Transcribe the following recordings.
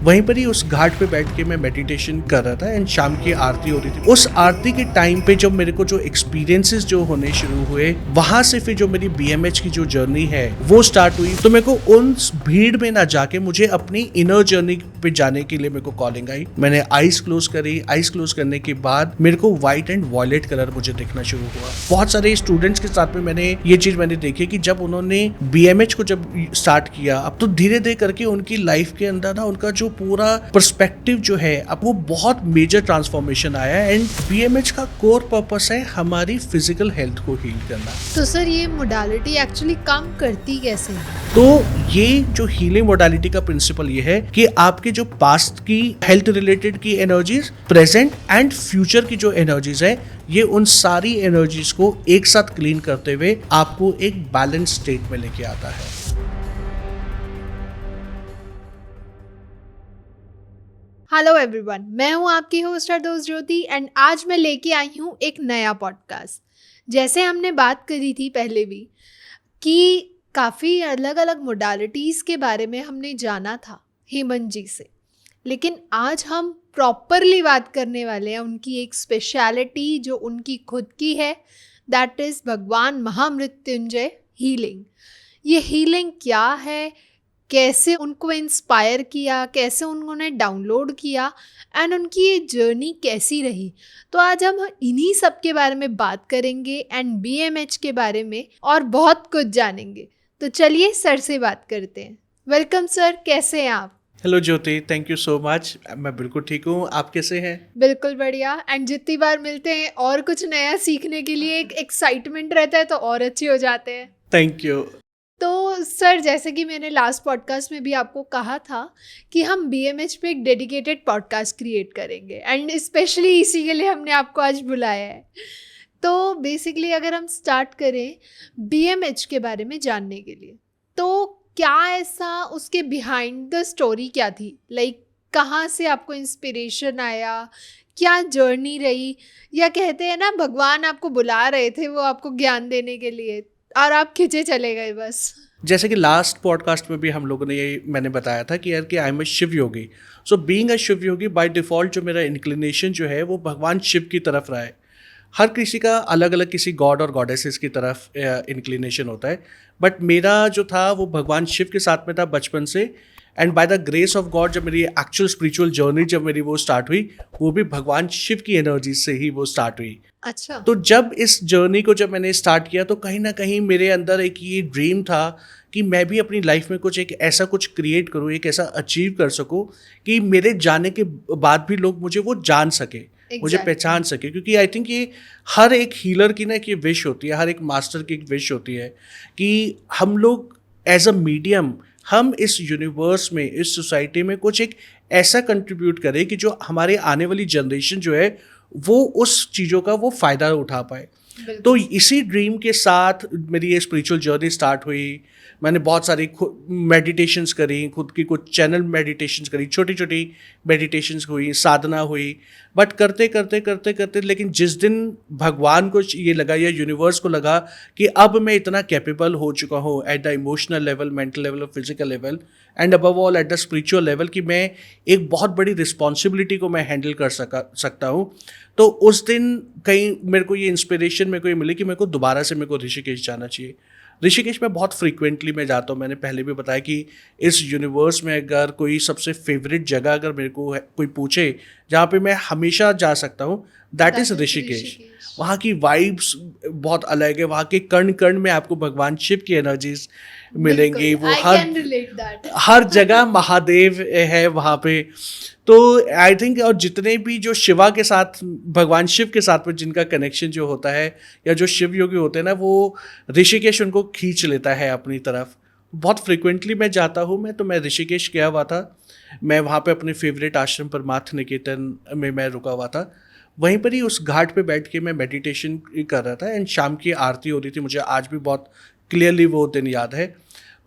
वहीं पर ही उस घाट पे बैठ के मैं मेडिटेशन कर रहा था एंड शाम की आरती हो रही थी। उस आरती के टाइम पे जब मेरे को जो एक्सपीरियंसेस जो होने शुरू हुए, वहां से फिर जो मेरी बीएमएच की जो जर्नी है वो स्टार्ट हुई। तो मेरे को उन भीड़ में ना जाके मुझे अपनी इनर जर्नी पे जाने के लिए मेरे को कॉलिंग आई। मैंने आईज क्लोज करी। आईज क्लोज करने के बाद मेरे को व्हाइट एंड वॉयलेट कलर मुझे दिखना शुरू हुआ। बहुत सारे स्टूडेंट्स के साथ में मैंने ये चीज देखी कि जब उन्होंने बीएमएच को जब स्टार्ट किया, अब तो धीरे धीरे करके उनकी लाइफ के अंदर ना उनका जो पूरा पर्सपेक्टिव जो है, अब वो बहुत मेजर ट्रांसफॉर्मेशन आया। एंड बीएमएच का कोर पर्पस है हमारी फिजिकल हेल्थ को हील करना। तो सर ये मोडालिटी एक्चुअली काम करती कैसे है? तो ये जो हीलिंग मोडालिटी का प्रिंसिपल ये है कि आपके जो पास्ट की हेल्थ रिलेटेड की एनर्जीज, प्रेजेंट एंड फ्यूचर की जो एनर्जीज है, ये उन सारी एनर्जीज को एक साथ क्लीन करते हुए आपको एक बैलेंस स्टेट में लेके आता है। हेलो एवरीवन, मैं हूं आपकी होस्ट दोस्त ज्योति एंड आज मैं लेके आई हूं एक नया पॉडकास्ट। जैसे हमने बात करी थी पहले भी कि काफ़ी अलग अलग मोडालिटीज़ के बारे में हमने जाना था हेमंत जी से, लेकिन आज हम प्रॉपरली बात करने वाले हैं उनकी एक स्पेशलिटी जो उनकी खुद की है, दैट इज़ भगवान महामृत्युंजय हीलिंग। ये हीलिंग क्या है, कैसे उनको इंस्पायर किया, कैसे उन्होंने डाउनलोड किया एंड उनकी ये जर्नी कैसी रही। तो आज हम इन्हीं सब के बारे में बात करेंगे एंड बीएमएच के बारे में और बहुत कुछ जानेंगे। तो चलिए सर से बात करते हैं। वेलकम सर, कैसे हैं आप? Hello Jyoti, thank you so much. मैं बिल्कुल ठीक हूँ, आप कैसे हैं? बिल्कुल बढ़िया। एंड जितनी बार मिलते हैं और कुछ नया सीखने के लिए एक एक्साइटमेंट रहता है तो और अच्छे हो जाते हैं। Thank you. तो सर, जैसे कि मैंने लास्ट पॉडकास्ट में भी आपको कहा था कि हम बीएमएच पे एक डेडिकेटेड पॉडकास्ट क्रिएट करेंगे एंड स्पेशली इसी के लिए हमने आपको आज बुलाया है। तो बेसिकली अगर हम स्टार्ट करें बीएमएच के बारे में जानने के लिए, तो क्या ऐसा उसके बिहाइंड द स्टोरी क्या थी? लाइक कहाँ से आपको इंस्पिरेशन आया, क्या जर्नी रही, या कहते हैं ना भगवान आपको बुला रहे थे वो आपको ज्ञान देने के लिए और आप खिंचे चले गए बस? जैसे कि लास्ट पॉडकास्ट में भी हम लोगों ने ये मैंने बताया था कि यार कि I am a Shiva yogi. So being a Shiva yogi by default जो मेरा इंक्लिनेशन जो है वो भगवान शिव की तरफ रहा है। हर किसी का अलग अलग किसी गॉड और गॉडेसेस की तरफ इंक्लिनेशन होता है, बट मेरा जो था वो भगवान शिव के साथ में था बचपन से। And by the grace of God जब मेरी एक्चुअल स्पिरिचुअल जर्नी जब मेरी वो स्टार्ट हुई, वो भी भगवान शिव की एनर्जी से ही वो स्टार्ट हुई। अच्छा। तो जब इस जर्नी को जब मैंने स्टार्ट किया तो कहीं ना कहीं मेरे अंदर एक ये ड्रीम था कि मैं भी अपनी लाइफ में कुछ एक ऐसा कुछ क्रिएट करूँ, एक ऐसा अचीव कर सकूँ कि मेरे जाने के बाद भी लोग मुझे वो जान सके, मुझे पहचान सके। क्योंकि आई थिंक ये हर एक हीलर की ना एक ये विश होती है, हर एक मास्टर की एक विश होती है कि हम लोग एज अ मीडियम हम इस यूनिवर्स में, इस सोसाइटी में कुछ एक ऐसा कंट्रीब्यूट करें कि जो हमारे आने वाली जनरेशन जो है वो उस चीज़ों का वो फ़ायदा उठा पाए। तो इसी ड्रीम के साथ मेरी ये स्पिरिचुअल जर्नी स्टार्ट हुई। मैंने बहुत सारी मेडिटेशंस करी, खुद की कुछ चैनल मेडिटेशंस करी, छोटी छोटी मेडिटेशंस हुई, साधना हुई। बट करते करते करते करते लेकिन जिस दिन भगवान को ये लगा या यूनिवर्स को लगा कि अब मैं इतना कैपेबल हो चुका हूँ at the emotional level, mental level और physical level and above all at the spiritual level, कि मैं एक बहुत बड़ी रिस्पॉन्सिबिलिटी को मैं हैंडल कर सकता हूँ, तो उस दिन कहीं मेरे को ये इंस्पिरेशन मेरे को ये मिली कि मेरे को दोबारा से मेरे को ऋषिकेश जाना चाहिए। ऋषिकेश में बहुत फ्रीक्वेंटली मैं जाता हूँ। मैंने पहले भी बताया कि इस यूनिवर्स में अगर कोई सबसे फेवरेट जगह अगर मेरे को कोई पूछे जहाँ पे मैं हमेशा जा सकता हूँ, दैट इज़ ऋषिकेश। वहाँ की वाइब्स बहुत अलग है, वहाँ के कण कण में आपको भगवान शिव की एनर्जीज मिलेंगी। वो हर जगह महादेव है वहाँ पे। तो आई थिंक और जितने भी जो शिवा के साथ, भगवान शिव के साथ में जिनका कनेक्शन जो होता है या जो शिव योगी होते हैं ना, वो ऋषिकेश उनको खींच लेता है अपनी तरफ। बहुत फ्रिक्वेंटली मैं जाता हूँ। तो मैं ऋषिकेश गया हुआ था। मैं वहाँ पे अपने फेवरेट आश्रम परमार्थ निकेतन में मैं रुका हुआ था। वहीं पर ही उस घाट पे बैठ के मैं मेडिटेशन कर रहा था एंड शाम की आरती हो रही थी। मुझे आज भी बहुत क्लियरली वो दिन याद है।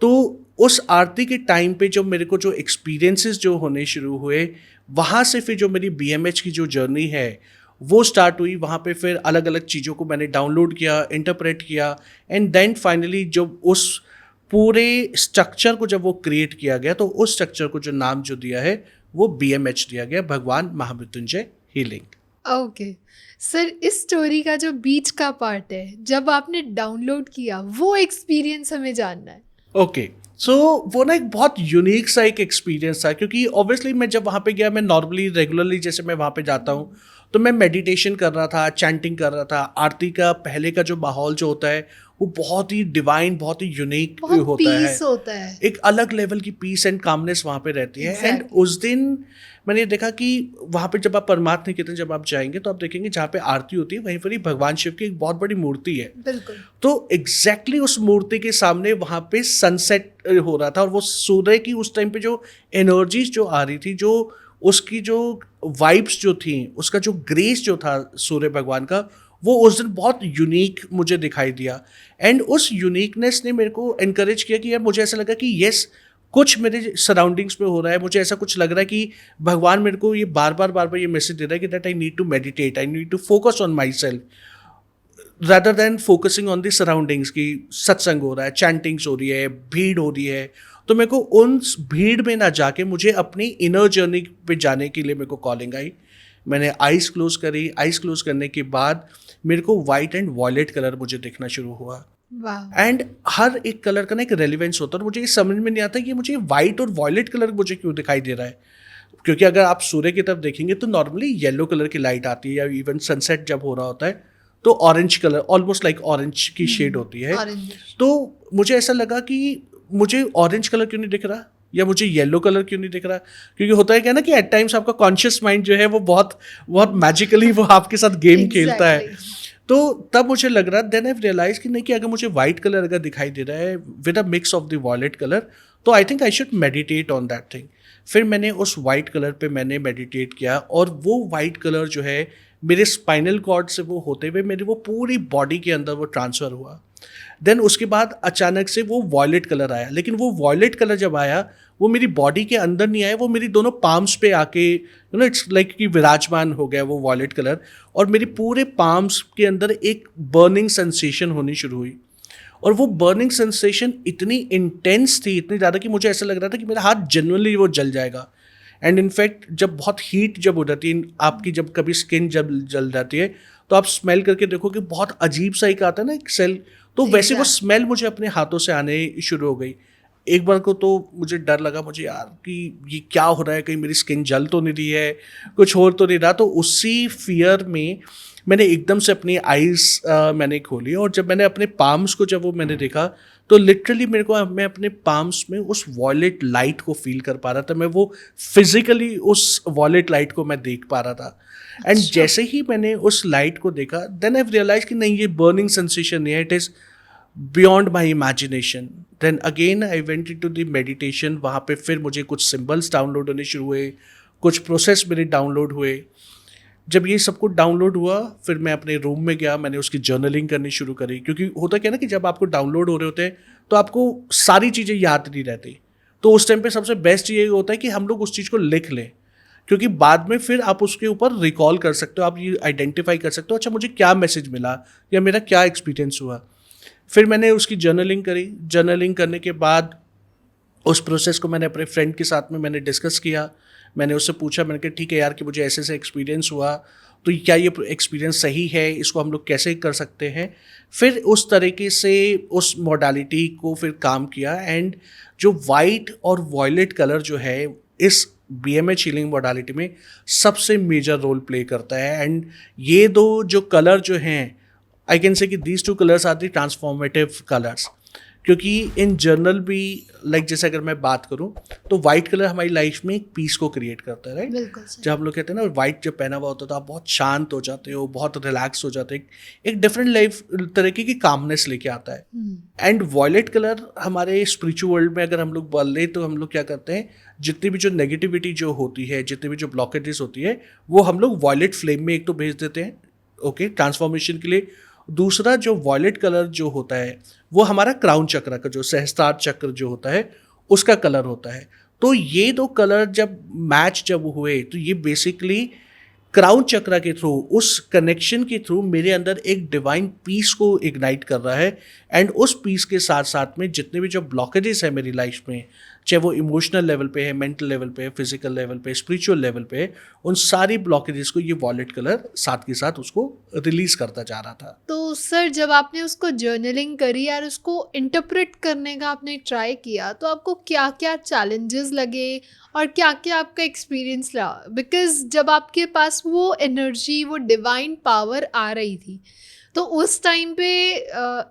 तो उस आरती के टाइम पे जब मेरे को जो एक्सपीरियंसेस जो होने शुरू हुए, वहाँ से फिर जो मेरी बीएमएच की जो जर्नी है वो स्टार्ट हुई। वहाँ पे फिर अलग अलग चीज़ों को मैंने डाउनलोड किया, इंटरप्रेट किया एंड देन फाइनली जब उस पूरे स्ट्रक्चर को जब वो क्रिएट किया गया तो उस स्ट्रक्चर को जो नाम जो दिया है वो BMH दिया गया, भगवान महामृत्युंजय हीलिंग। ओके सर, इस स्टोरी का जो बीच का पार्ट है, जब आपने डाउनलोड किया, वो एक्सपीरियंस हमें जानना है। ओके, सो वो ना एक बहुत यूनिक सा एक एक्सपीरियंस था, क्योंकि ऑब्वियसली मैं जब वहाँ पे गया, मैं नॉर्मली रेगुलरली जैसे मैं वहाँ पे जाता हूँ तो मैं मेडिटेशन कर रहा था, चैंटिंग कर रहा था। आरती का पहले का जो माहौल जो होता है वो बहुत ही डिवाइन, बहुत ही यूनिक बहुत होता है। पीस होता है। एक अलग लेवल की पीस एंड कामनेस वहाँ पे रहती है। And Exactly. उस दिन मैंने देखा कि वहाँ पे जब आप परमार्थ निकेतन जब आप जाएंगे तो आप देखेंगे जहाँ पे आरती होती है वहीं पर ही भगवान शिव की एक बहुत बड़ी मूर्ति है। बिल्कुल। तो एग्जैक्टली उस मूर्ति के सामने वहाँ पे सनसेट हो रहा था, और वो सूर्य की उस टाइम पे जो एनर्जीज जो आ रही थी, जो उसकी जो वाइब्स जो थी, उसका जो ग्रेस जो था सूर्य भगवान का, वो उस दिन बहुत यूनिक मुझे दिखाई दिया। एंड उस यूनिकनेस ने मेरे को एनकरेज किया कि यार मुझे ऐसा लगा कि यस, कुछ मेरे सराउंडिंग्स में हो रहा है। मुझे ऐसा कुछ लग रहा है कि भगवान मेरे को ये बार बार ये मैसेज दे रहा है कि that I need to meditate, I need to focus on my self rather than focusing on the surroundings. की सत्संग हो रहा है, चैंटिंग्स हो रही है, भीड़ हो रही है, तो मेरे को उन भीड़ में ना जाके मुझे अपनी इनर जर्नी पे जाने के लिए मेरे को कॉलिंग आई। मैंने आइज़ क्लोज करी। आइज़ क्लोज करने के बाद मेरे को वाइट एंड वॉयलेट कलर मुझे दिखना शुरू हुआ। वाह। एंड हर एक कलर का ना एक रेलिवेंस होता है, और मुझे ये समझ में नहीं आता कि मुझे वाइट और वॉयलेट कलर मुझे क्यों दिखाई दे रहा है। क्योंकि अगर आप सूर्य की तरफ देखेंगे तो नॉर्मली येलो कलर की लाइट आती है, या इवन सनसेट जब हो रहा होता है तो orange colour, almost like orange की शेड होती है। ऑरेंज। तो मुझे ऐसा लगा कि मुझे ऑरेंज कलर क्यों नहीं दिख रहा, या मुझे येलो कलर क्यों नहीं दिख रहा। क्योंकि होता है क्या ना कि एट टाइम्स आपका कॉन्शियस माइंड जो है वो बहुत बहुत मैजिकली वो आपके साथ गेम खेलता है। तो तब मुझे लग रहा, देन आई रियलाइज कि नहीं, कि अगर मुझे वाइट कलर अगर दिखाई दे रहा है with a mix of the violet colour, तो I think I should meditate on that thing. फिर मैंने उस वाइट कलर पे मैंने मेडिटेट किया, और वो वाइट कलर जो है मेरे स्पाइनल कॉर्ड से वो होते हुए मेरी वो पूरी बॉडी के अंदर वो ट्रांसफ़र हुआ। देन उसके बाद अचानक से वो वॉयलेट कलर आया, लेकिन वो वॉयलेट कलर जब आया वो मेरी बॉडी के अंदर नहीं आया, वो मेरी दोनों पाम्स पे आके इट्स लाइक कि विराजमान हो गया वो वॉयलेट कलर, और मेरे पूरे पाम्स के अंदर एक बर्निंग सेंसेशन होनी शुरू हुई। और वो बर्निंग सेंसेशन इतनी इंटेंस थी, इतनी ज़्यादा, कि मुझे ऐसा लग रहा था कि मेरा हाथ जेन्युइनली वो जल जाएगा। एंड इनफैक्ट जब बहुत हीट जब हो जाती है आपकी, जब कभी स्किन जब जल जाती है तो आप स्मेल करके देखो कि बहुत अजीब सा एक आता है ना एक सेल, तो वैसे वो स्मेल मुझे अपने हाथों से आने शुरू हो गई। एक बार को तो मुझे डर लगा, मुझे यार कि ये क्या हो रहा है, कहीं मेरी स्किन जल तो नहीं रही है, कुछ हो तो नहीं रहा। तो उसी फियर में मैंने एकदम से अपनी आइज़ मैंने खोली, और जब मैंने अपने पाम्स को जब वो मैंने देखा तो लिटरली मेरे को, मैं अपने पाम्स में उस वॉयलेट लाइट को फील कर पा रहा था। मैं वो फिजिकली उस वॉयलेट लाइट को मैं देख पा रहा था। एंड जैसे ही मैंने उस लाइट को देखा, देन आई रियलाइज कि नहीं, ये बर्निंग सेंसेशन नहीं है, it is beyond my imagination. Then again I went into the meditation. वहाँ पे फिर मुझे कुछ सिम्बल्स डाउनलोड होने शुरू हुए, कुछ प्रोसेस मेरे डाउनलोड हुए। जब ये सब कुछ डाउनलोड हुआ, फिर मैं अपने रूम में गया, मैंने उसकी जर्नलिंग करनी शुरू करी। क्योंकि होता क्या ना कि जब आपको डाउनलोड हो रहे होते हैं तो आपको सारी चीज़ें याद नहीं रहती, तो उस टाइम पे सबसे बेस्ट ये होता है कि हम लोग उस चीज़ को लिख लें, क्योंकि बाद में फिर आप उसके ऊपर रिकॉल कर सकते हो, आप ये आइडेंटिफाई कर सकते हो, अच्छा मुझे क्या मैसेज मिला या मेरा क्या एक्सपीरियंस हुआ। फिर मैंने उसकी जर्नलिंग करी। जर्नलिंग करने के बाद उस प्रोसेस को मैंने अपने फ्रेंड के साथ में मैंने डिस्कस किया। मैंने उससे पूछा, मैंने कहा ठीक है यार, कि मुझे ऐसे ऐसे एक्सपीरियंस हुआ, तो क्या ये एक्सपीरियंस सही है, इसको हम लोग कैसे कर सकते हैं। फिर उस तरीके से उस मॉडलिटी को फिर काम किया। एंड जो वाइट और वॉयलेट कलर जो है इस BMH हीलिंग मॉडलिटी में सबसे मेजर रोल प्ले करता है। एंड ये दो जो कलर जो हैं, आई कैन से कि these two colours are the transformative colours. क्योंकि इन जनरल भी लाइक जैसे अगर मैं बात करूं तो वाइट कलर हमारी लाइफ में एक पीस को क्रिएट करता है, राइट। बिल्कुल सर। जब हम लोग कहते हैं ना वाइट जब पहना हुआ होता है तो आप बहुत शांत हो जाते हो, बहुत रिलैक्स हो जाते हो, एक डिफरेंट लाइफ तरीके की कामनेस लेके आता है। एंड वॉयलेट कलर हमारे स्पिरिचुअल वर्ल्ड में अगर हम लोग बोल लें तो हम लोग क्या करते हैं, जितनी भी जो नेगेटिविटी जो होती है, जितनी भी जो ब्लॉकेजेस होती है, वो हम लोग वॉयलेट फ्लेम में एक तो भेज देते हैं, ओके, ट्रांसफॉर्मेशन के लिए। दूसरा जो वॉयलेट कलर जो होता है वो हमारा क्राउन चक्र का जो सहस्त्रार चक्र जो होता है उसका कलर होता है। तो ये दो कलर जब मैच जब हुए तो ये बेसिकली क्राउन चक्र के थ्रू, उस कनेक्शन के थ्रू मेरे अंदर एक डिवाइन पीस को इग्नाइट कर रहा है। एंड उस पीस के साथ साथ में जितने भी जो ब्लॉकेजेस है मेरी लाइफ में, चाहे वो इमोशनल लेवल पे है, मेंटल लेवल पे है, फिजिकल लेवल पे, स्पिरिचुअल लेवल पे है, उन सारी ब्लॉकेजेस को ये वॉलेट कलर साथ के साथ उसको रिलीज करता जा रहा था। तो सर जब आपने उसको जर्नलिंग करी और उसको इंटरप्रेट करने का आपने ट्राई किया तो आपको क्या क्या चैलेंजेस लगे और क्या क्या आपका एक्सपीरियंस रहा? बिकॉज जब आपके पास वो एनर्जी, वो डिवाइन पावर आ रही थी, तो उस टाइम पे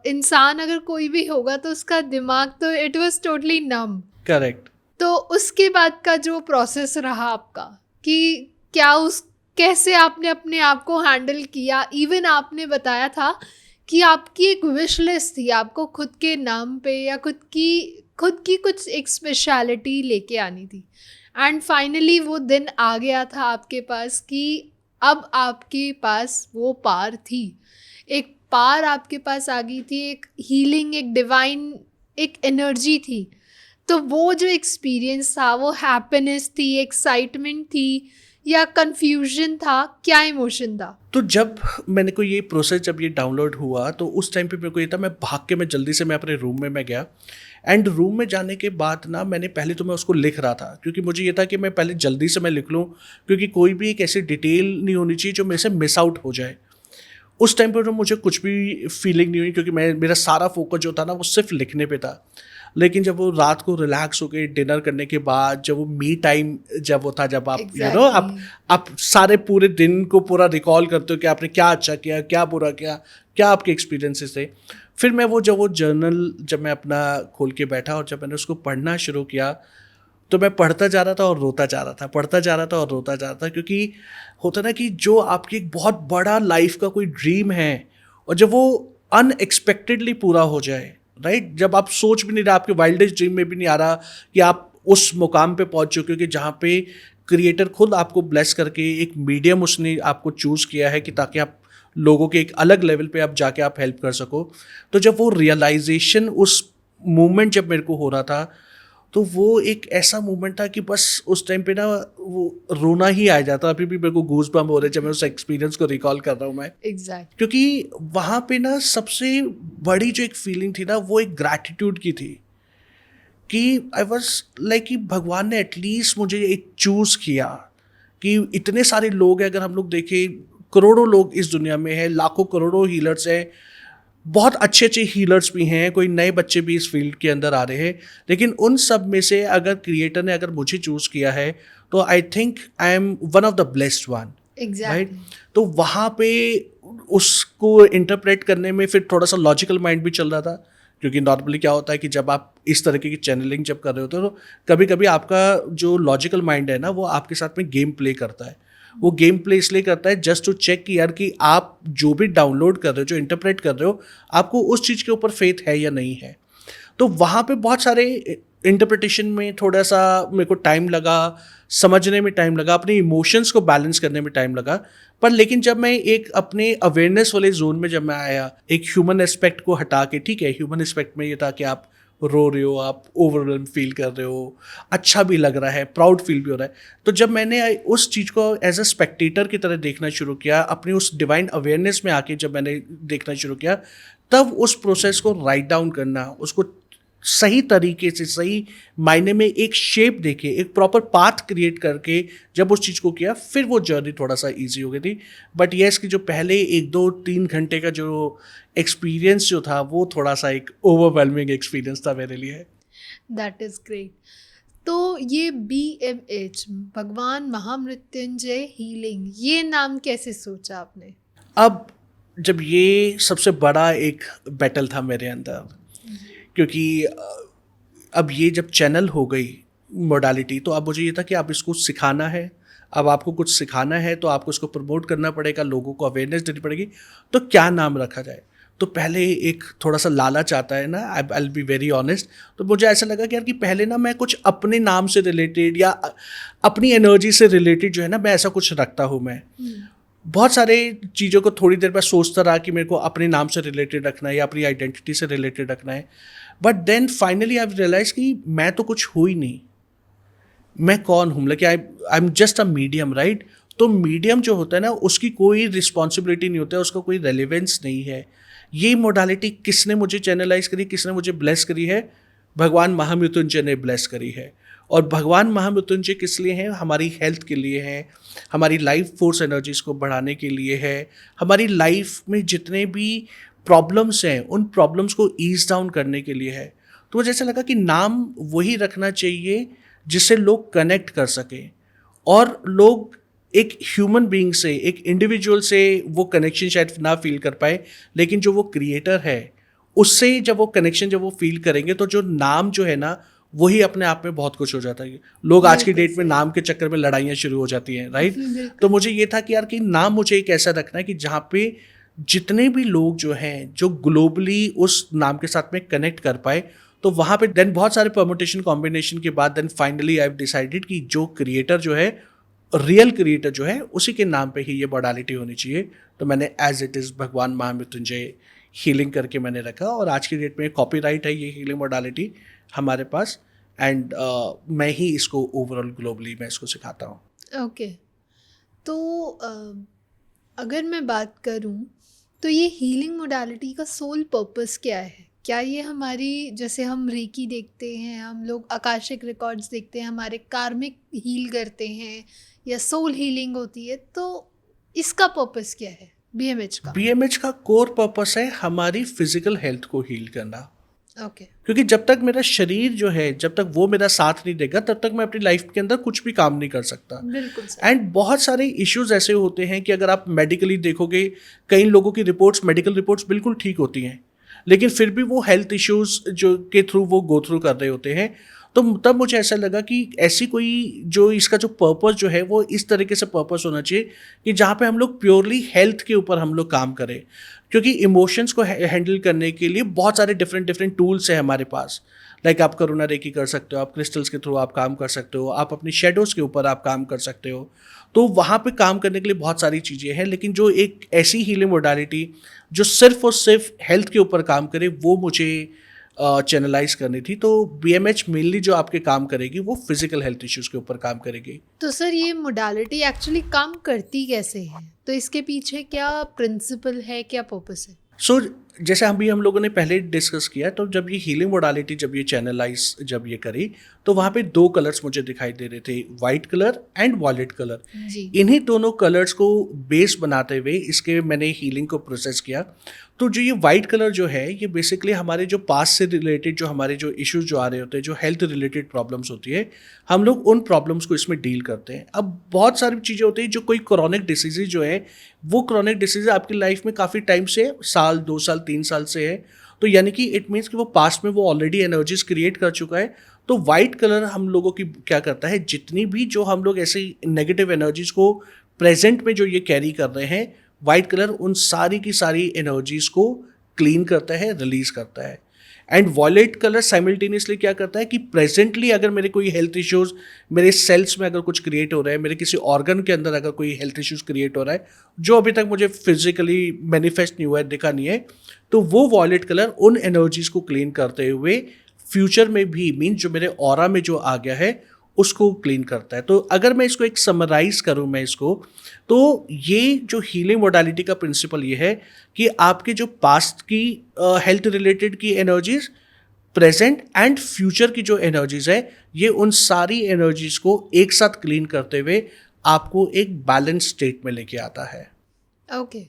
इंसान अगर कोई भी होगा तो उसका दिमाग तो it was totally numb. Correct. तो उसके बाद का जो प्रोसेस रहा आपका, कि क्या उस कैसे आपने अपने आप को हैंडल किया? इवन आपने बताया था कि आपकी एक विश लिस्ट थी, आपको खुद के नाम पे या खुद की कुछ एक स्पेशलिटी लेके आनी थी, एंड फाइनली वो दिन आ गया था आपके पास कि अब आपके पास वो पार थी, एक पार आपके पास आ गई थी, एक हीलिंग, एक डिवाइन, एक एनर्जी थी। तो वो जो एक्सपीरियंस था, वो हैप्पीनेस थी, एक्साइटमेंट थी या कंफ्यूजन था, क्या इमोशन था? तो जब मैंने को ये प्रोसेस जब ये डाउनलोड हुआ तो उस टाइम पे मेरे को ये था, मैं भाग के मैं जल्दी से मैं अपने रूम में मैं गया, एंड रूम में जाने के बाद ना मैंने पहले तो मैं उसको लिख रहा था, क्योंकि मुझे ये था कि मैं पहले जल्दी से मैं लिख लूँ, क्योंकि कोई भी एक ऐसी डिटेल नहीं होनी चाहिए जो मेरे से मिस आउट हो जाए। उस टाइम पर तो मुझे कुछ भी फीलिंग नहीं हुई, क्योंकि मेरा सारा फोकस जो था ना वो सिर्फ लिखने पे था। लेकिन जब वो रात को रिलैक्स होके डिनर करने के बाद जब वो मी टाइम जब वो था, जब आप आप सारे पूरे दिन को पूरा रिकॉल करते हो कि आपने क्या अच्छा किया, क्या बुरा किया, क्या आपके एक्सपीरियंसेस थे, फिर मैं जब वो जर्नल जब मैं अपना खोल के बैठा और जब मैंने उसको पढ़ना शुरू किया, तो मैं पढ़ता जा रहा था और रोता जा रहा था, पढ़ता जा रहा था और रोता जा रहा था। क्योंकि होता ना कि जो आपकी एक बहुत बड़ा लाइफ का कोई ड्रीम है और जब वो अनएक्सपेक्टेडली पूरा हो जाए, राइट, जब आप सोच भी नहीं रहे, आपके वाइल्डेस्ट ड्रीम में भी नहीं आ रहा कि आप उस मुकाम पे पहुंच चुके हो कि जहाँ पे क्रिएटर खुद आपको ब्लेस करके एक मीडियम उसने आपको चूज़ किया है कि ताकि आप लोगों के एक अलग लेवल पे आप जाके आप हेल्प कर सको। तो जब वो रियलाइजेशन उस मोमेंट जब मेरे को हो रहा था, तो वो एक ऐसा मोमेंट था कि बस उस टाइम पे ना वो रोना ही आ जाता। अभी भी मेरे को गूज बम्प हो रहे जब मैं उस एक्सपीरियंस को रिकॉल कर रहा हूँ मैं। एग्जैक्ट। क्योंकि वहाँ पे ना सबसे बड़ी जो एक फीलिंग थी ना वो एक ग्रैटिट्यूड की थी कि आई वॉज लाइक कि भगवान ने एटलीस्ट मुझे एक चूज़ किया कि इतने सारे लोग हैं, अगर हम लोग देखें करोड़ों लोग इस दुनिया में हैं, लाखों करोड़ों हीलर्स हैं, बहुत अच्छे अच्छे हीलर्स भी हैं, कोई नए बच्चे भी इस फील्ड के अंदर आ रहे हैं, लेकिन उन सब में से अगर क्रिएटर ने अगर मुझे चूज़ किया है तो I think I am one of the blessed one, right. तो वहाँ पे उसको इंटरप्रेट करने में फिर थोड़ा सा लॉजिकल माइंड भी चल रहा था, क्योंकि नॉर्मली क्या होता है कि जब आप इस तरीके की चैनलिंग जब कर रहे होते हो तो कभी कभी आपका जो लॉजिकल माइंड है ना वो आपके साथ में गेम प्ले करता है। वो गेम प्ले इसलिए करता है जस्ट टू चेक कि यार कि आप जो भी डाउनलोड कर रहे हो, जो इंटरप्रेट कर रहे हो, आपको उस चीज़ के ऊपर फेथ है या नहीं है। तो वहाँ पे बहुत सारे इंटरप्रिटेशन में थोड़ा सा मेरे को टाइम लगा, समझने में टाइम लगा, अपने इमोशंस को बैलेंस करने में टाइम लगा। पर लेकिन जब मैं एक अपने अवेयरनेस वाले जोन में जब मैं आया, एक ह्यूमन एस्पेक्ट को हटा के, ठीक है, ह्यूमन एस्पेक्ट में ये था कि आप रो रहे हो, आप ओवरवेल्म फील कर रहे हो, अच्छा भी लग रहा है, प्राउड फील भी हो रहा है। तो जब मैंने उस चीज़ को एज अ स्पेक्टेटर की तरह देखना शुरू किया, अपनी उस डिवाइन अवेयरनेस में आके जब मैंने देखना शुरू किया, तब उस प्रोसेस को राइट डाउन करना, उसको सही तरीके से, सही मायने में एक शेप देके, एक प्रॉपर पाथ क्रिएट करके जब उस चीज़ को किया, फिर वो जर्नी थोड़ा सा ईजी हो गई थी। बट येस कि जो पहले 1-2-3 घंटे का जो एक्सपीरियंस जो था वो थोड़ा सा एक ओवरवेलमिंग एक्सपीरियंस था मेरे लिए। That is great. तो ये BMH, भगवान महामृत्युंजय हीलिंग, ये नाम कैसे सोचा आपने? अब जब ये सबसे बड़ा एक बैटल था मेरे अंदर, क्योंकि अब ये जब चैनल हो गई मोडालिटी, तो अब मुझे ये था कि आप इसको सिखाना है। अब आपको कुछ सिखाना है तो आपको इसको प्रमोट करना पड़ेगा, लोगों को अवेयरनेस देनी पड़ेगी। तो क्या नाम रखा जाए? तो पहले एक थोड़ा सा लालच आता है ना, I will be very honest. तो मुझे ऐसा लगा कि यार कि पहले ना मैं कुछ अपने नाम से रिलेटेड या अपनी एनर्जी से रिलेटेड जो है ना, मैं ऐसा कुछ रखता हूँ। मैं बहुत सारे चीज़ों को थोड़ी देर बाद सोचता रहा कि मेरे को अपने नाम से रिलेटेड रखना है या अपनी आइडेंटिटी से रिलेटेड रखना है। But then finally I realise कि मैं तो कुछ हूँ ही नहीं। मैं कौन हूँ? Like I am just a medium, right. तो मीडियम जो होता है ना, उसकी कोई रिस्पॉन्सिबिलिटी नहीं होता है, उसका कोई रेलिवेंस नहीं है। ये मोडालिटी किसने मुझे चैनलाइज करी, किसने मुझे ब्लेस करी है? भगवान महामृत्युंजय ने ब्लेस करी है। और भगवान महामृत्युंजय किस लिए हैं? हमारी हेल्थ के लिए है, हमारी लाइफ फोर्स एनर्जीज को बढ़ाने के लिए है, हमारी लाइफ में जितने भी प्रॉब्लम्स हैं उन प्रॉब्लम्स को ईज डाउन करने के लिए है। तो मुझे ऐसा लगा कि नाम वही रखना चाहिए जिससे लोग कनेक्ट कर सकें और लोग एक ह्यूमन बीइंग से, एक इंडिविजुअल से वो कनेक्शन शायद ना फील कर पाए, लेकिन जो वो क्रिएटर है उससे जब वो कनेक्शन जब वो फील करेंगे तो जो नाम जो है ना वही अपने आप में बहुत कुछ हो जाता है। लोग आज की डेट में नाम के चक्कर में लड़ाइयाँ शुरू हो जाती हैं, राइट? तो मुझे ये था कि यार कि नाम मुझे एक ऐसा रखना है कि जहाँ पे जितने भी लोग जो हैं जो ग्लोबली उस नाम के साथ में कनेक्ट कर पाए, तो वहाँ पे देन बहुत सारे परमुटेशन कॉम्बिनेशन के बाद then finally I have decided कि जो क्रिएटर जो है, रियल क्रिएटर जो है, उसी के नाम पे ही ये मॉडलिटी होनी चाहिए। तो मैंने एज इट इज़ भगवान महामृत्युंजय हीलिंग करके मैंने रखा और आज की डेट में कॉपीराइट है ये हीलिंग मॉडलिटी हमारे पास एंड मैं ही इसको ओवरऑल ग्लोबली मैं इसको सिखाता हूँ। ओके। तो अगर मैं बात करूं तो ये हीलिंग मोडालिटी का सोल पर्पस क्या है? क्या ये हमारी, जैसे हम रेकी देखते हैं, हम लोग आकाशिक रिकॉर्ड्स देखते हैं, हमारे कार्मिक हील करते हैं या सोल हीलिंग होती है, तो इसका पर्पस क्या है बीएमएच का? बीएमएच का कोर पर्पस है हमारी फिजिकल हेल्थ को हील करना। ओके। क्योंकि जब तक मेरा शरीर जो है, जब तक वो मेरा साथ नहीं देगा, तब तक मैं अपनी लाइफ के अंदर कुछ भी काम नहीं कर सकता। बिल्कुल। एंड बहुत सारे इश्यूज ऐसे होते हैं कि अगर आप मेडिकली देखोगे, कई लोगों की रिपोर्ट्स, मेडिकल रिपोर्ट्स बिल्कुल ठीक होती हैं, लेकिन फिर भी वो हेल्थ इश्यूज जो के थ्रू वो गो थ्रू कर रहे होते हैं। तो तब मुझे ऐसा लगा कि ऐसी कोई जो इसका जो पर्पस जो है वो इस तरीके से पर्पस होना चाहिए कि जहाँ पे हम लोग प्योरली हेल्थ के ऊपर हम लोग काम करें। क्योंकि इमोशंस को हैंडल करने के लिए बहुत सारे डिफरेंट टूल्स हैं हमारे पास। लाइक आप करुणा रेकी कर सकते हो, आप क्रिस्टल्स के थ्रू आप काम कर सकते हो, आप अपनी शेडोज़ के ऊपर आप काम कर सकते हो। तो वहाँ पे काम करने के लिए बहुत सारी चीज़ें हैं, लेकिन जो एक ऐसी हीलिंग मोडालिटी जो सिर्फ और सिर्फ हेल्थ के ऊपर काम करे वो मुझे चैनलाइज करनी थी। तो बीएमएच मेनली जो आपके काम करेगी वो फिजिकल हेल्थ इश्यूज के ऊपर काम करेगी। तो सर ये मोडालिटी एक्चुअली काम करती कैसे है? तो इसके पीछे क्या प्रिंसिपल है, क्या पर्पस है? सो जैसे हम लोगों ने पहले डिस्कस किया, तो जब ये हीलिंग मोडालिटी जब ये चैनलाइज जब ये करी, तो वहाँ पे दो कलर्स मुझे दिखाई दे रहे थे, white colour and violet colour. इन्हीं दोनों कलर्स को बेस बनाते हुए इसके मैंने हीलिंग को प्रोसेस किया। तो जो ये वाइट कलर जो है, ये बेसिकली हमारे जो पास्ट से रिलेटेड जो हमारे जो इश्यूज जो आ रहे होते हैं, जो हेल्थ रिलेटेड प्रॉब्लम्स होती है, हम लोग उन प्रॉब्लम्स को इसमें डील करते हैं। अब बहुत सारी चीज़ें होती हैं, जो कोई क्रॉनिक डिसीज़ जो है, वो क्रॉनिक डिसीज़ आपकी लाइफ में काफ़ी टाइम से, साल 2 साल 3 साल से है, तो यानी कि इट मीन्स कि वो पास्ट में वो ऑलरेडी एनर्जीज क्रिएट कर चुका है। तो वाइट कलर हम लोगों की क्या करता है, जितनी भी जो हम लोग ऐसी नेगेटिव एनर्जीज को प्रेजेंट में जो ये कैरी कर रहे हैं, वाइट कलर उन सारी की सारी एनर्जीज को क्लीन करता है, रिलीज करता है। एंड वॉयलेट कलर साइमल्टेनियसली क्या करता है कि प्रेजेंटली अगर मेरे कोई हेल्थ इश्यूज, मेरे सेल्स में अगर कुछ क्रिएट हो रहा है, मेरे किसी ऑर्गन के अंदर अगर कोई हेल्थ इश्यूज क्रिएट हो रहा है जो अभी तक मुझे फिजिकली मैनिफेस्ट नहीं हुआ है, दिखा नहीं है, तो वो वॉयलेट कलर उन एनर्जीज को क्लीन करते हुए फ्यूचर में भी, मीन जो मेरे ऑरा में जो आ गया है उसको क्लीन करता है। तो अगर मैं इसको एक समराइज करूं मैं इसको, तो ये जो हीलिंग मोडालिटी का प्रिंसिपल ये है कि आपके जो पास्ट की हेल्थ रिलेटेड की एनर्जीज, प्रेजेंट एंड फ्यूचर की जो एनर्जीज है, ये उन सारी एनर्जीज को एक साथ क्लीन करते हुए आपको एक बैलेंस स्टेट में लेके आता है। ओके।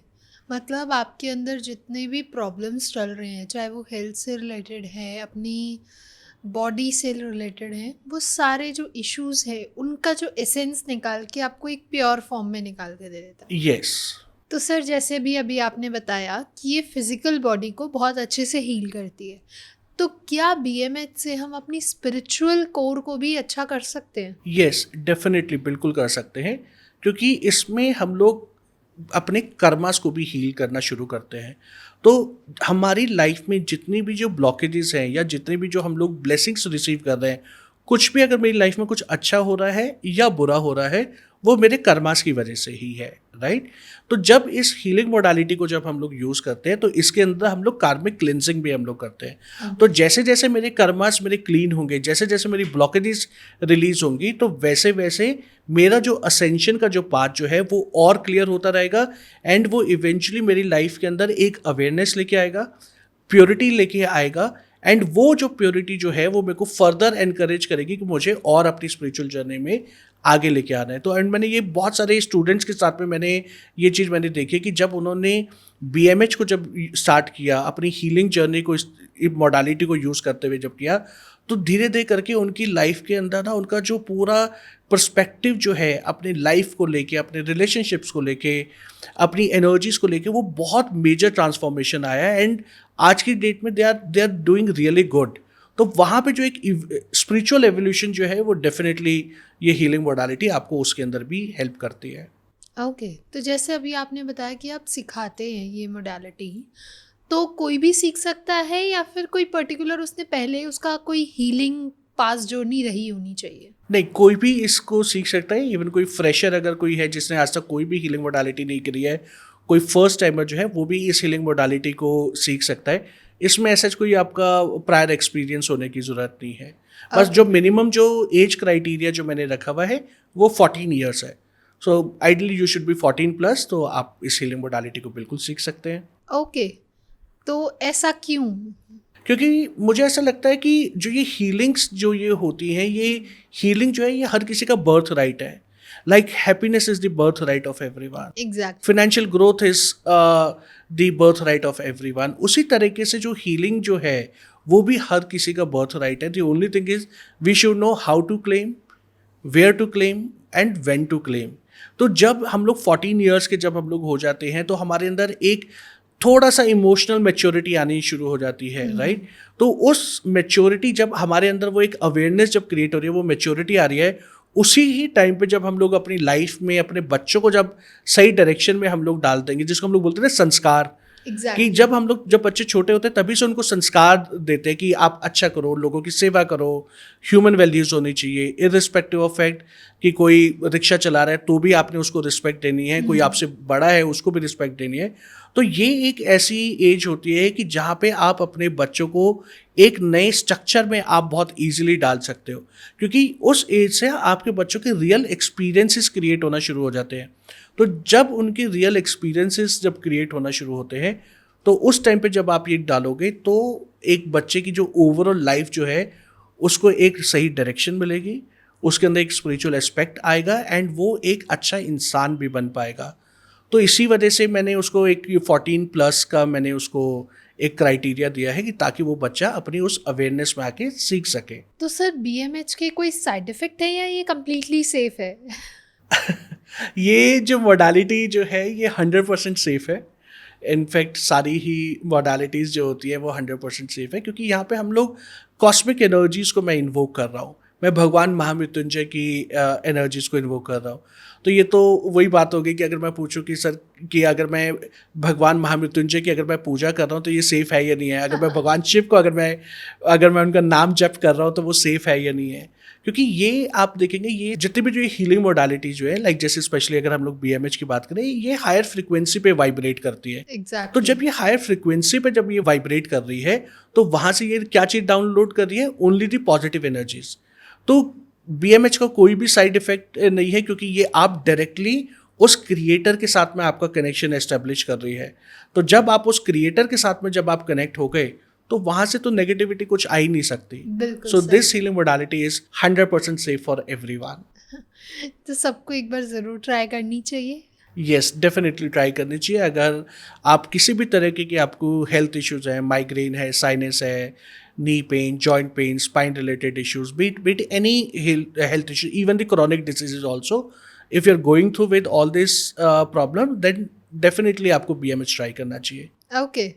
मतलब आपके अंदर जितने भी प्रॉब्लम्स चल रहे हैं, चाहे वो हेल्थ से रिलेटेड है, अपनी बॉडी से रिलेटेड है, वो सारे जो इश्यूज है उनका जो एसेंस निकाल के आपको एक प्योर फॉर्म में निकाल के दे देता है। यस। तो सर जैसे भी अभी आपने बताया कि ये फिजिकल बॉडी को बहुत अच्छे से हील करती है, तो क्या बीएमएच से हम अपनी स्पिरिचुअल कोर को भी अच्छा कर सकते हैं? यस, डेफिनेटली बिल्कुल कर सकते हैं, क्योंकि इसमें हम लोग अपने कर्मास को भी हील करना शुरू करते हैं। तो हमारी लाइफ में जितनी भी जो ब्लॉकेजेस हैं या जितने भी जो हम लोग ब्लेसिंग्स रिसीव कर रहे हैं, कुछ भी अगर मेरी लाइफ में कुछ अच्छा हो रहा है या बुरा हो रहा है, वो मेरे कर्मास की वजह से ही है, राइट? तो जब इस हीलिंग मोडालिटी को जब हम लोग यूज़ करते हैं, तो इसके अंदर हम लोग कार्मिक क्लिनजिंग भी हम लोग करते हैं। तो जैसे जैसे मेरे कर्मास मेरे क्लीन होंगे, जैसे जैसे मेरी ब्लॉकेजेस रिलीज होंगी, तो वैसे वैसे मेरा जो असेंशन का जो पाथ जो है वो और क्लियर होता रहेगा एंड वो इवेंचुअली मेरी लाइफ के अंदर एक अवेयरनेस लेके आएगा, प्योरिटी लेके आएगा एंड वो जो प्योरिटी जो है वो मेरे को फर्दर एनकरेज करेगी कि मुझे और अपनी स्पिरिचुअल जर्नी में आगे लेके आना है। तो एंड मैंने ये बहुत सारे स्टूडेंट्स के साथ में मैंने ये चीज़ मैंने देखी कि जब उन्होंने BMH को जब स्टार्ट किया, अपनी हीलिंग जर्नी को, इस मॉडलिटी को यूज़ करते हुए जब किया, तो धीरे धीरे करके उनकी लाइफ के अंदर ना उनका जो पूरा पर्सपेक्टिव जो है अपनी लाइफ को लेके, अपने रिलेशनशिप्स को लेके, अपनी एनर्जीज को लेके, वो बहुत मेजर ट्रांसफॉर्मेशन आया। एंड आज की डेट में they are doing really good. तो वहाँ पे जो एक स्पिरिचुअल एवोल्यूशन जो है वो डेफिनेटली ये हीलिंग मोडालिटी आपको उसके अंदर भी हेल्प करती है। ओके, तो जैसे अभी आपने बताया कि आप सिखाते हैं ये मोडालिटी, तो कोई भी सीख सकता है या फिर कोई पर्टिकुलर उसने पहले उसका कोई हीलिंग पास जर्नी रही होनी चाहिए? नहीं, कोई भी इसको सीख सकता है। इवन कोई फ्रेशर अगर कोई है जिसने आज तक कोई भी हीलिंग मोडालिटी नहीं करी है, कोई फर्स्ट टाइमर जो है वो भी इस हीलिंग मोडालिटी को सीख सकता है। इसमें ऐसा कोई आपका प्रायर एक्सपीरियंस होने की ज़रूरत नहीं है। बस जो मिनिमम जो एज क्राइटेरिया जो मैंने रखा हुआ है वो 14 ईयर्स है। सो आइडली यू शुड बी 14+, तो आप इस हीलिंग मोडालिटी को बिल्कुल सीख सकते हैं। ओके, तो ऐसा क्यों? क्योंकि मुझे ऐसा लगता है कि जो ये हीलिंग्स जो ये होती हैं, ये हीलिंग जो है ये हर किसी का बर्थ राइट है। Like happiness is the birth right of everyone, exact. Financial growth is the birth right of everyone. उसी तरीके से जो हीलिंग जो है वो भी हर किसी का बर्थ राइट है। The only thing is we should know how to claim, where to claim and when to claim. तो जब हम लोग 14 ईयर्स के जब हम लोग हो जाते हैं तो हमारे अंदर एक थोड़ा सा इमोशनल मैच्योरिटी आनी शुरू हो जाती है, राइट। तो उस मैच्योरिटी जब हमारे अंदर वो एक अवेयरनेस जब क्रिएट हो रही है, वो मैच्योरिटी आ रही है, उसी ही टाइम पे जब हम लोग अपनी लाइफ में अपने बच्चों को जब सही डायरेक्शन में हम लोग डाल देंगे, जिसको हम लोग बोलते हैं ना संस्कार, कि जब बच्चे छोटे होते हैं तभी से उनको संस्कार देते हैं कि आप अच्छा करो, लोगों की सेवा करो, ह्यूमन वैल्यूज होनी चाहिए, इररिस्पेक्टिव ऑफ फैक्ट कि कोई रिक्शा चला रहा है तो भी आपने उसको रिस्पेक्ट देनी है, कोई आपसे बड़ा है उसको भी रिस्पेक्ट देनी है। तो ये एक ऐसी एज होती है कि जहाँ पे आप अपने बच्चों को एक नए स्ट्रक्चर में आप बहुत ईजिली डाल सकते हो, क्योंकि उस एज से आपके बच्चों के रियल एक्सपीरियंसेस क्रिएट होना शुरू हो जाते हैं। तो जब उनके रियल एक्सपीरियंसेस जब क्रिएट होना शुरू होते हैं तो उस टाइम पे जब आप ये डालोगे तो एक बच्चे की जो ओवरऑल लाइफ जो है उसको एक सही डायरेक्शन मिलेगी, उसके अंदर एक स्पिरिचुअल एस्पेक्ट आएगा एंड वो एक अच्छा इंसान भी बन पाएगा। तो इसी वजह से मैंने उसको एक 14+ का मैंने उसको एक क्राइटेरिया दिया है कि ताकि वो बच्चा अपनी उस अवेयरनेस में आके सीख सके। तो सर BMH के कोई साइड इफेक्ट है या ये कम्प्लीटली सेफ है? ये जो मॉडलिटी जो है ये 100% सेफ है। इनफैक्ट सारी ही मॉडलिटीज़ जो होती है वो 100% सेफ है, क्योंकि यहाँ पे हम लोग कॉस्मिक एनर्जीज़ को मैं इन्वोक कर रहा हूँ, मैं भगवान महामृत्युंजय की एनर्जीज़ को इन्वोक कर रहा हूँ। तो ये तो वही बात होगी कि अगर मैं पूछूं कि सर कि अगर मैं भगवान महामृत्युंजय की अगर मैं पूजा कर रहा हूँ तो ये सेफ़ है या नहीं है, अगर मैं भगवान शिव को अगर मैं उनका नाम जप कर रहा हूँ तो वो सेफ़ है या नहीं है। क्योंकि ये आप देखेंगे ये जितनी भी जो हीलिंग मोडालिटी जो है, लाइक जैसे स्पेशली अगर हम लोग BMH की बात करें, ये हायर फ्रिक्वेंसी पे वाइब्रेट करती है। Exactly. तो जब ये हायर फ्रिक्वेंसी पे जब ये वाइब्रेट कर रही है तो वहाँ से ये क्या चीज़ डाउनलोड कर रही है, ओनली दी पॉजिटिव एनर्जीज। तो BMH का कोई भी साइड इफेक्ट नहीं है, क्योंकि ये आप डायरेक्टली उस क्रिएटर के साथ में आपका कनेक्शन एस्टेब्लिश कर रही है। तो जब आप उस क्रिएटर के साथ में जब आप कनेक्ट हो गए तो वहाँ से तो नेगेटिविटी कुछ आ ही नहीं सकती। So this healing modality is 100% safe for everyone. तो सबको एक बार ज़रूर ट्राई करनी चाहिए। येस, डेफिनेटली ट्राई करनी चाहिए। अगर आप किसी भी तरह के आपको हेल्थ इश्यूज हैं, माइग्रेन है, साइनस है, knee pain, joint pain, spine related issues, be it any health issue, even the chronic diseases also, if you are going through with all this problem, then definitely आपको BMH try करना चाहिए। Okay,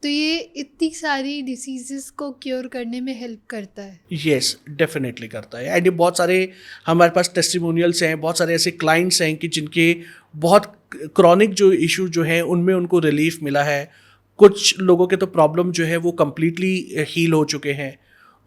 तो ये इतनी सारी diseases को cure करने में हेल्प करता है? येस, डेफिनेटली करता है। एंड ये बहुत सारे हमारे पास टेस्टिमोनियल्स हैं, बहुत सारे ऐसे क्लाइंट्स हैं कि जिनके बहुत क्रॉनिक जो इशू जो है उनमें उनको रिलीफ मिला है। कुछ लोगों के तो प्रॉब्लम जो है वो कम्प्लीटली हील हो चुके हैं।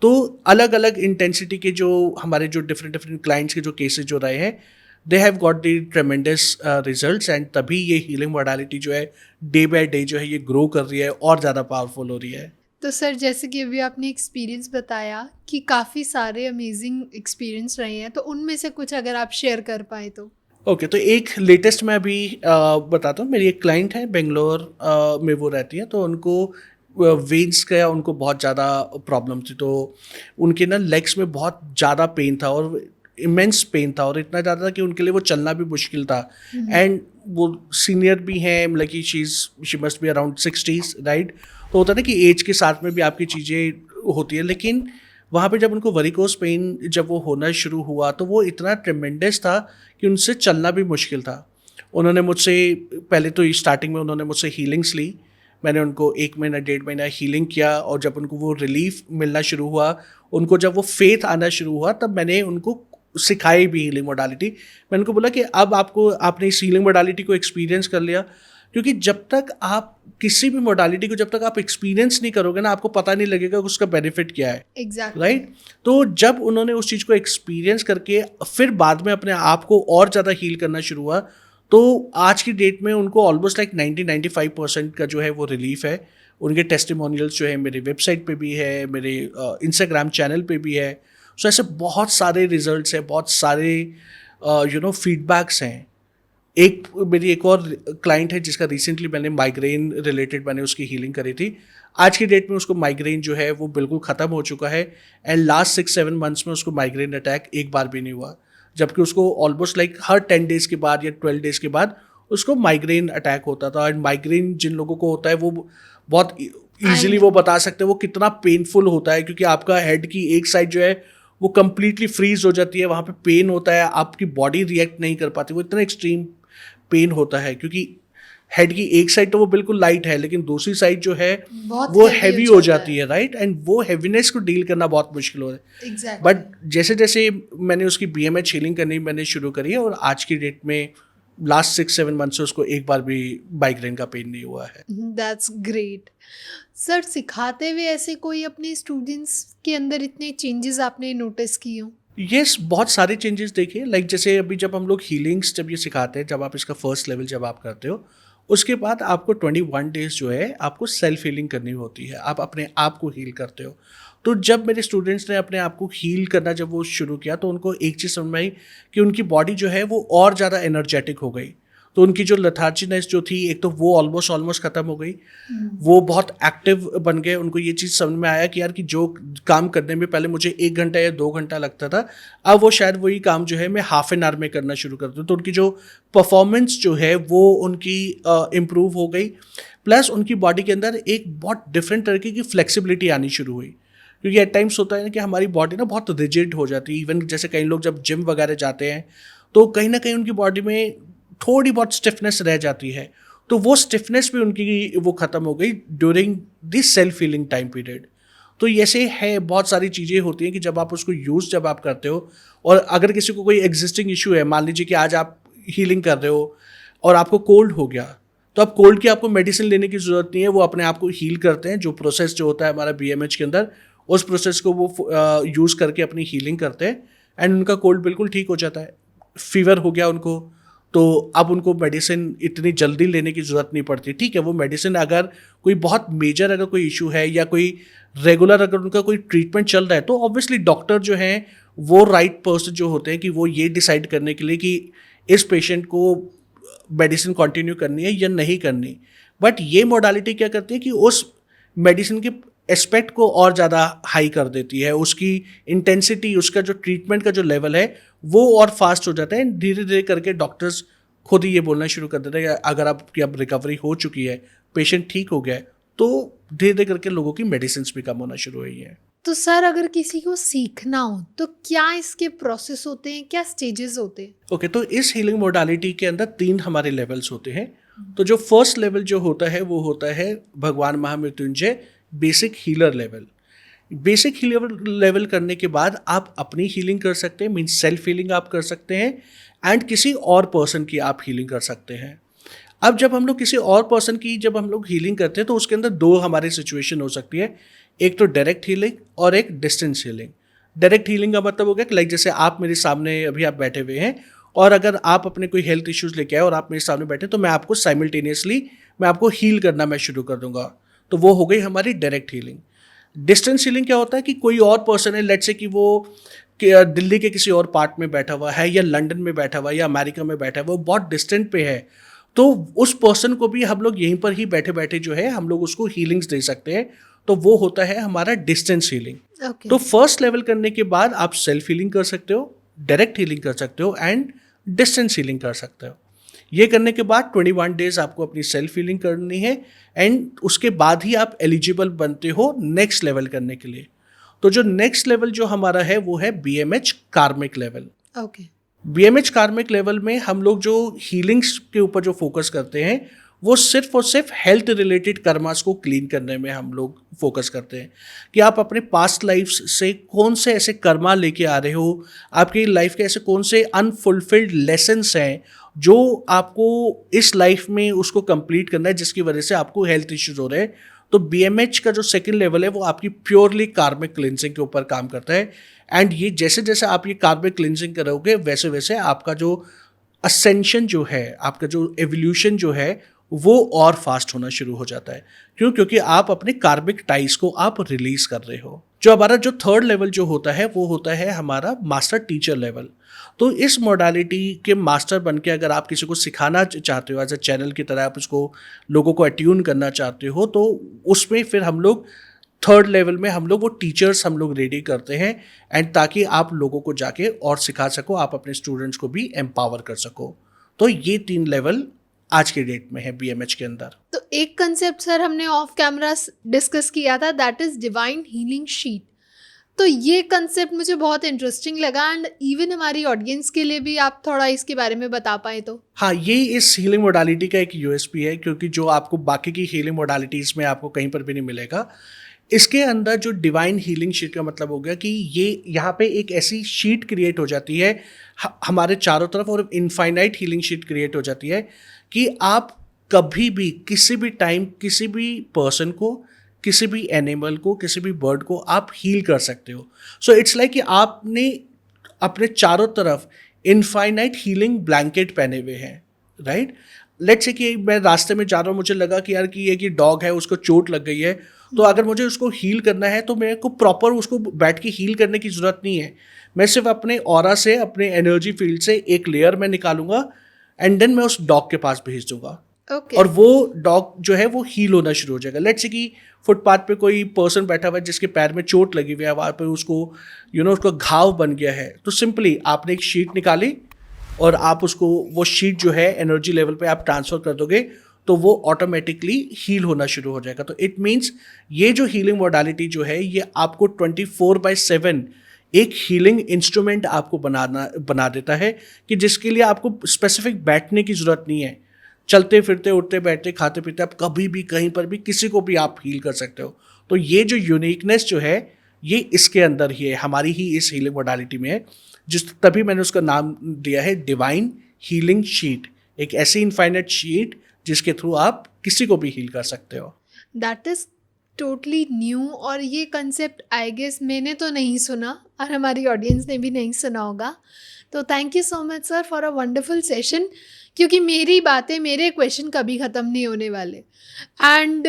तो अलग अलग इंटेंसिटी के जो हमारे जो डिफरेंट क्लाइंट्स के जो केसेस जो रहे हैं, they have got the ट्रेमेंडस results, and तभी ये हीलिंग मॉडलिटी जो है डे बाय डे जो है ये ग्रो कर रही है और ज़्यादा पावरफुल हो रही है। तो सर जैसे कि अभी आपने एक्सपीरियंस बताया कि काफ़ी सारे अमेजिंग एक्सपीरियंस रहे हैं, तो उनमें से कुछ अगर आप शेयर कर पाए तो। ओके, तो एक लेटेस्ट मैं अभी बताता हूँ। मेरी एक क्लाइंट है बेंगलोर में वो रहती है, तो उनको वेन्स का उनको बहुत ज़्यादा प्रॉब्लम थी, तो उनके ना लेग्स में बहुत ज़्यादा पेन था और इमेंस पेन था, और इतना ज़्यादा था कि उनके लिए वो चलना भी मुश्किल था। एंड वो सीनियर भी हैं, मतलब कि she must be around 60s, right. तो होता है ना कि एज के साथ में भी आपकी चीज़ें होती है, लेकिन वहाँ पे जब उनको वेरिकोस पेन जब वो होना शुरू हुआ तो वो इतना ट्रेमेंडस था कि उनसे चलना भी मुश्किल था। उन्होंने मुझसे पहले तो स्टार्टिंग में उन्होंने मुझसे हीलिंग्स ली। मैंने उनको 1 महीना 1.5 महीना हीलिंग किया, और जब उनको वो रिलीफ मिलना शुरू हुआ, उनको जब वो फेथ आना शुरू हुआ, तब मैंने उनको सिखाई भी हीलिंग मोडालिटी। मैंने उनको बोला कि अब आपने इस हीलिंग मोडालिटी को एक्सपीरियंस कर लिया, क्योंकि जब तक आप किसी भी मोडालिटी को जब तक आप एक्सपीरियंस नहीं करोगे ना, आपको पता नहीं लगेगा कि उसका बेनिफिट क्या है। एग्जैक्टली। राइट। तो जब उन्होंने उस चीज़ को एक्सपीरियंस करके फिर बाद में अपने आप को और ज़्यादा हील करना शुरू हुआ, तो आज की डेट में उनको ऑलमोस्ट लाइक 90-95% का जो है वो रिलीफ है। उनके टेस्टिमोनियल्स जो है मेरी वेबसाइट पे भी है, मेरे इंस्टाग्राम चैनल पे भी है। सो ऐसे बहुत सारे रिजल्ट्स हैं, बहुत सारे फीडबैक्स हैं। मेरी एक और क्लाइंट है जिसका रिसेंटली मैंने माइग्रेन रिलेटेड मैंने उसकी हीलिंग करी थी। आज की डेट में उसको माइग्रेन जो है वो बिल्कुल ख़त्म हो चुका है, एंड लास्ट 6-7 मंथ्स में उसको माइग्रेन अटैक एक बार भी नहीं हुआ। जबकि उसको ऑलमोस्ट लाइक हर 10 डेज़ के बाद या 12 डेज़ के बाद उसको माइग्रेन अटैक होता था। एंड माइग्रेन जिन लोगों को होता है वो बहुत ईजिली वो बता सकते हैं वो कितना पेनफुल होता है, क्योंकि आपका हेड की एक साइड जो है वो कंप्लीटली फ्रीज हो जाती है, वहाँ पे पेन होता है, आपकी बॉडी रिएक्ट नहीं कर पाती, वो इतना एक्सट्रीम पेन होता है, क्योंकि हेड की एक साइड तो वो बिल्कुल लाइट है, लेकिन दूसरी साइड जो है वो हैवी हो जाती है, राइट। एंड वो हैवीनेस को डील करना बहुत मुश्किल हो रहा है। बट जैसे जैसे मैंने उसकी BMH हीलिंग करनी मैंने शुरू करी है, और आज की डेट में लास्ट 6-7 मंथ से उसको एक बार भी माइग्रेन का पेन नहीं हुआ है। That's great. सर, सिखाते हुए ऐसे कोई अपने स्टूडेंट्स के अंदर इतने चेंजेस आपने नोटिस किए हो? यस, बहुत सारे चेंजेस देखिए। लाइक जैसे अभी जब हम लोग हीलिंग्स जब ये सिखाते हैं, जब आप इसका फर्स्ट लेवल जब आप करते हो, उसके बाद आपको 21 डेज जो है आपको सेल्फ हीलिंग करनी होती है, आप अपने आप को हील करते हो। तो जब मेरे स्टूडेंट्स ने अपने आप को हील करना जब वो शुरू किया, तो उनको एक चीज़ समझ में आई कि उनकी बॉडी जो है वो और ज़्यादा एनर्जेटिक हो गई। तो उनकी जो लथार्जीनेस जो थी, एक तो वो ऑलमोस्ट ख़त्म हो गई, वो बहुत एक्टिव बन गए। उनको ये चीज़ समझ में आया कि यार कि जो काम करने में पहले मुझे 1 घंटा या 2 घंटा लगता था, अब वो शायद वही काम जो है मैं हाफ एन आवर में करना शुरू कर दूँ। तो उनकी जो परफॉर्मेंस जो है वो उनकी इम्प्रूव हो गई। प्लस उनकी बॉडी के अंदर एक बहुत डिफरेंट तरीके की फ्लेक्सिबिलिटी आनी शुरू हुई, क्योंकि एट टाइम्स होता है ना कि हमारी बॉडी ना बहुत रिजिड हो जाती है। इवन जैसे कई लोग जब जिम वगैरह जाते हैं, तो कहीं ना कहीं उनकी बॉडी में थोड़ी बहुत स्टिफनेस रह जाती है, तो वो स्टिफनेस भी उनकी वो ख़त्म हो गई during this self healing time period. तो ऐसे है, बहुत सारी चीज़ें होती हैं कि जब आप उसको जब आप करते हो, और अगर किसी को कोई एग्जिस्टिंग इशू है, मान लीजिए कि आज आप हीलिंग कर रहे हो और आपको कोल्ड हो गया, तो अब कोल्ड की आपको मेडिसिन लेने की ज़रूरत नहीं है, वो अपने आप को हील करते हैं। जो प्रोसेस जो होता है हमारा BMH के अंदर, उस प्रोसेस को वो यूज़ करके अपनी हीलिंग करते हैं, एंड उनका कोल्ड बिल्कुल ठीक हो जाता है। फीवर हो गया उनको, तो अब उनको मेडिसिन इतनी जल्दी लेने की ज़रूरत नहीं पड़ती। ठीक है, वो मेडिसिन अगर कोई बहुत मेजर अगर कोई इशू है या कोई रेगुलर अगर उनका कोई ट्रीटमेंट चल रहा है, तो ऑब्वियसली डॉक्टर जो हैं वो राइट पर्सन जो होते हैं कि वो ये डिसाइड करने के लिए कि इस पेशेंट को मेडिसिन कंटिन्यू करनी है या नहीं करनी। बट ये मोडालिटी क्या करती है कि उस मेडिसिन के एस्पेक्ट को और ज़्यादा हाई कर देती है, उसकी इंटेंसिटी, उसका जो ट्रीटमेंट का जो लेवल है वो और फास्ट हो जाता है। धीरे धीरे करके डॉक्टर्स खुद ही ये बोलना शुरू कर देते हैं कि अगर आपकी अब रिकवरी हो चुकी है, पेशेंट ठीक हो गया है, तो धीरे धीरे करके लोगों की मेडिसिन भी कम होना शुरू हुई है। तो सर, अगर किसी को सीखना हो तो क्या इसके प्रोसेस होते हैं, क्या स्टेजेस होते हैं? ओके, तो इस हीलिंग मोडालिटी के अंदर 3 हमारे लेवल्स होते हैं। तो जो फर्स्ट लेवल जो होता है वो होता है भगवान Mahamrityunjay basic healer level. Basic healer level करने के बाद आप अपनी हीलिंग कर सकते हैं, मीन्स सेल्फ हीलिंग आप कर सकते हैं, एंड किसी और पर्सन की आप हीलिंग कर सकते हैं। अब जब हम लोग किसी और पर्सन की जब हम लोग हीलिंग करते हैं, तो उसके अंदर 2 हमारी सिचुएशन हो सकती है, एक तो डायरेक्ट हीलिंग और एक डिस्टेंस हीलिंग। डायरेक्ट हीलिंग का मतलब हो गया कि लाइक जैसे आप मेरे सामने अभी आप बैठे हुए हैं, और अगर आप अपने कोई हेल्थ इश्यूज़ लेके आए और आप मेरे सामने बैठे, तो मैं आपको साइमल्टेनियसली मैं आपको हील करना मैं शुरू कर दूंगा। तो वो हो गई हमारी डायरेक्ट हीलिंग। डिस्टेंस हीलिंग क्या होता है कि कोई और पर्सन है, लेट्स से कि वो दिल्ली के किसी और पार्ट में बैठा हुआ है, या लंदन में बैठा हुआ है, या अमेरिका में बैठा हुआ है, वो बहुत डिस्टेंट पे है, तो उस पर्सन को भी हम लोग यहीं पर ही बैठे बैठे जो है हम लोग उसको हीलिंग्स दे सकते हैं। तो वो होता है हमारा डिस्टेंस हीलिंग। ओके। तो फर्स्ट लेवल करने के बाद आप सेल्फ हीलिंग कर सकते हो, डायरेक्ट हीलिंग कर सकते हो एंड डिस्टेंस हीलिंग कर सकते हो। ये करने के बाद 21 डेज आपको अपनी सेल्फ हीलिंग करनी है एंड उसके बाद ही आप एलिजिबल बनते हो नेक्स्ट लेवल करने के लिए। तो जो नेक्स्ट लेवल जो हमारा है वो है BMH कार्मिक लेवल। ओके। BMH कार्मिक लेवल में हम लोग जो हीलिंग्स के ऊपर जो फोकस करते हैं वो सिर्फ और सिर्फ हेल्थ रिलेटेड कर्मास को क्लीन करने में हम लोग फोकस करते हैं कि आप अपने पास्ट लाइफ से कौन से ऐसे कर्मा लेके आ रहे हो, आपकी लाइफ के ऐसे कौन से अनफुलफिल्ड लेसन्स हैं जो आपको इस लाइफ में उसको कंप्लीट करना है, जिसकी वजह से आपको हेल्थ इश्यूज हो रहे हैं। तो BMH का जो सेकंड लेवल है वो आपकी प्योरली कार्मिक क्लिनजिंग के ऊपर काम करता है एंड ये जैसे जैसे आप ये कार्मिक क्लिनजिंग करोगे वैसे वैसे आपका जो असेंशन जो है, आपका जो एवोल्यूशन जो है वो और फास्ट होना शुरू हो जाता है। क्यों? क्योंकि आप अपने कार्मिक टाइज को आप रिलीज कर रहे हो। जो हमारा जो थर्ड लेवल जो होता है वो होता है हमारा मास्टर टीचर लेवल। तो इस मॉडलिटी के मास्टर बन के अगर आप किसी को सिखाना चाहते हो एज अ चैनल की तरह, आप उसको लोगों को अट्यून करना चाहते हो, तो उसमें फिर हम लोग थर्ड लेवल में हम लोग वो टीचर्स हम लोग रेडी करते हैं एंड ताकि आप लोगों को जाके और सिखा सको, आप अपने स्टूडेंट्स को भी एम्पावर कर सको। तो ये 3 लेवल आज के डेट में है BMH के अंदर। तो एक कंसेप्ट सर हमने ऑफ कैमरा डिस्कस किया था, that is divine healing sheet. तो ये कंसेप्ट मुझे बहुत इंटरेस्टिंग लगा एंड इवन हमारी ऑडियंस के लिए भी आप थोड़ा इसके बारे में बता पाए तो। हाँ, ये इस हीलिंग मोडालिटी का एक USP है क्योंकि जो आपको बाकी की हीलिंग मोडालिटीज़ में आपको कहीं पर भी नहीं मिलेगा। इसके अंदर जो डिवाइन हीलिंग शीट का मतलब हो गया कि ये यहाँ पे एक ऐसी शीट क्रिएट हो जाती है हमारे चारों तरफ, और इनफाइनाइट हीलिंग शीट क्रिएट हो जाती है कि आप कभी भी किसी भी टाइम किसी भी पर्सन को, किसी भी एनिमल को, किसी भी बर्ड को आप हील कर सकते हो। सो इट्स लाइक कि आपने अपने चारों तरफ इनफाइनाइट हीलिंग ब्लैंकेट पहने हुए हैं, राइट। लेट्स से कि मैं रास्ते में जा रहा हूँ, मुझे लगा कि यार कि ये कि डॉग है उसको चोट लग गई है, तो अगर मुझे उसको हील करना है तो मेरे को प्रॉपर उसको बैठ के हील करने की ज़रूरत नहीं है। मैं सिर्फ अपने ऑरा से, अपने एनर्जी फील्ड से एक लेयर में निकालूंगा एंड देन मैं उस डॉग के पास भेज दूंगा। Okay. और वो डॉग जो है वो हील होना शुरू हो जाएगा। लेट्स से कि फुटपाथ पे कोई पर्सन बैठा हुआ है जिसके पैर में चोट लगी हुई है, वहाँ पे उसको उसको घाव बन गया है, तो सिंपली आपने एक शीट निकाली और आप उसको वो शीट जो है एनर्जी लेवल पे आप ट्रांसफ़र कर दोगे तो वो ऑटोमेटिकली हील होना शुरू हो जाएगा। तो इट मीन्स ये जो हीलिंग मॉडलिटी जो है ये आपको 24/7 एक हीलिंग इंस्ट्रूमेंट आपको बना देता है कि जिसके लिए आपको स्पेसिफिक बैठने की ज़रूरत नहीं है। चलते फिरते, उठते बैठते, खाते पीते आप कभी भी कहीं पर भी किसी को भी आप हील कर सकते हो। तो ये जो यूनिकनेस जो है ये इसके अंदर ही है, हमारी ही इस हीलिंग मॉडलिटी में है, तभी मैंने उसका नाम दिया है डिवाइन हीलिंग शीट। एक ऐसी इनफाइनाइट शीट जिसके थ्रू आप किसी को भी हील कर सकते हो। दैट इज़ टोटली न्यू, और ये कंसेप्ट आई गेस मैंने तो नहीं सुना और हमारी ऑडियंस ने भी नहीं सुना होगा। तो thank you so much sir for a wonderful session, क्योंकि मेरी बातें, मेरे क्वेश्चन कभी ख़त्म नहीं होने वाले एंड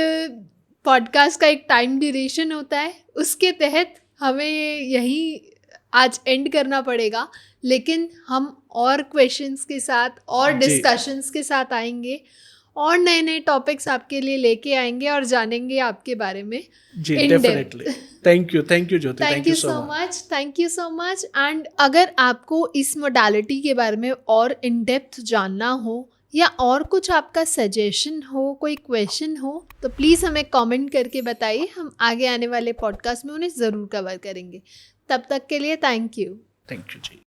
पॉडकास्ट का एक टाइम ड्यूरेशन होता है, उसके तहत हमें यही आज एंड करना पड़ेगा। लेकिन हम और क्वेश्चंस के साथ और डिस्कशंस के साथ आएंगे और नए नए टॉपिक्स आपके लिए लेके आएंगे और जानेंगे आपके बारे में। जी definitely. Thank you Jyoti, thank you so much. And अगर आपको इस मोडालिटी के बारे में और इन डेप्थ जानना हो या और कुछ आपका सजेशन हो, कोई क्वेश्चन हो, तो प्लीज़ हमें कमेंट करके बताइए। हम आगे आने वाले पॉडकास्ट में उन्हें ज़रूर कवर करेंगे। तब तक के लिए थैंक यू जी।